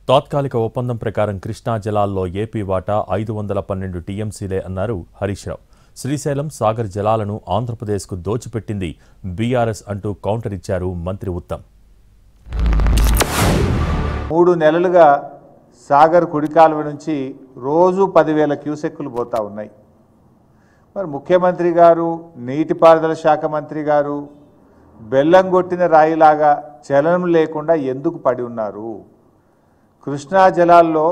తాత్కాలిక ఒప్పందం ప్రకారం కృష్ణా జలాల్లో ఏపీ వాటా 512 టీఎంసీలే అన్నారు హరీష్ రావు. శ్రీశైలం సాగర్ జలాలను ఆంధ్రప్రదేశ్కు దోచిపెట్టింది బీఆర్ఎస్ అంటూ కౌంటర్ ఇచ్చారు మంత్రి ఉత్తమ్. 3 నెలలుగా సాగర్ కుడికాలువ నుంచి రోజు 10,000 క్యూసెక్కులు పోతా ఉన్నాయి. మరి ముఖ్యమంత్రి గారు, నీటిపారుదల శాఖ మంత్రి గారు బెల్లం కొట్టిన రాయిలాగా చలనం లేకుండా ఎందుకు పడి ఉన్నారు? కృష్ణా జలాల్లో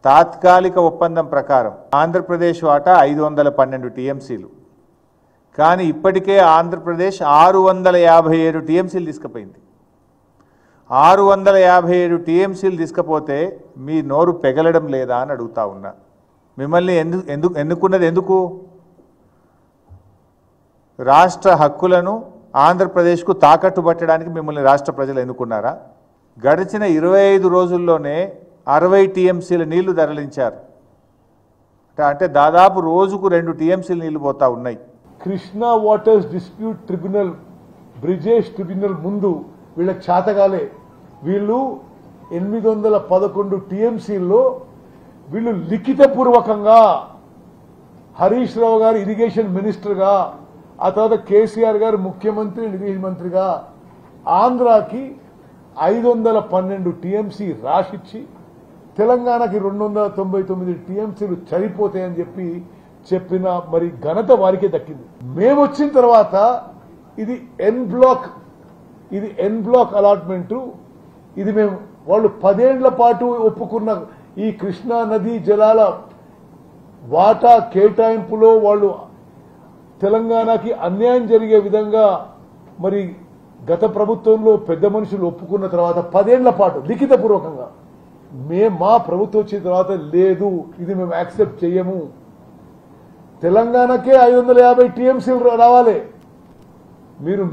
తాత్కాలిక ఒప్పందం ప్రకారం ఆంధ్రప్రదేశ్ వాటా 512 టీఎంసీలు, కానీ ఇప్పటికే ఆంధ్రప్రదేశ్ 657 టీఎంసీలు తీసుకుపోయింది. 657 టీఎంసీలు తీసుకపోతే మీ నోరు పెగలడం లేదా అని అడుగుతా ఉన్నా. మిమ్మల్ని ఎన్నుకున్నది ఎందుకు? రాష్ట్ర హక్కులను ఆంధ్రప్రదేశ్కు తాకట్టు పట్టడానికి మిమ్మల్ని రాష్ట్ర ప్రజలు ఎన్నుకున్నారా? గడిచిన 25 రోజుల్లోనే 60 టీఎంసీల నీళ్లు తరలించారు. అంటే దాదాపు రోజుకు 2 టీఎంసీల నీళ్లు పోతా ఉన్నాయి. Krishna waters dispute tribunal, Brijesh tribunal ముందు వీళ్ళకి చేతగాలే. వీళ్ళు 811 టీఎంసీల్లో వీళ్ళు లిఖితపూర్వకంగా హరీష్ రావు గారు ఇరిగేషన్ మినిస్టర్గా, ఆ తర్వాత కేసీఆర్ గారు ముఖ్యమంత్రి ఇరిగేషన్ మంత్రిగా ఆంధ్రాకి 512 టీఎంసీ రాసిచ్చి తెలంగాణకి 299 టీఎంసీలు సరిపోతాయని చెప్పిన మరి ఘనత వారికే దక్కింది. మేము వచ్చిన తర్వాత ఇది ఎన్ బ్లాక్ అలాట్మెంటు. ఇది మేము వాళ్ళు 10 ఏళ్ల పాటు ఒప్పుకున్న ఈ కృష్ణా నదీ జలాల వాటా కేటాయింపులో వాళ్ళు తెలంగాణకి అన్యాయం జరిగే విధంగా మరి గత ప్రభుత్వంలో పెద్ద మనుషులు ఒప్పుకున్న తర్వాత 10 ఏళ్ల పాటు లిఖితపూర్వకంగా మా ప్రభుత్వం వచ్చిన తర్వాత లేదు, ఇది మేము యాక్సెప్ట్ చేయము, తెలంగాణకే 550 టీఎంసీలు రావాలి,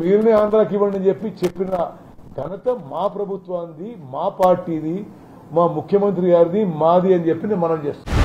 మీరునే ఆంధ్రాకి ఇవ్వండి అని చెప్పిన ఘనత మా ప్రభుత్వాన్ని, మా పార్టీది, మా ముఖ్యమంత్రి గారిది, మాది అని చెప్పి మనం చేస్తాం.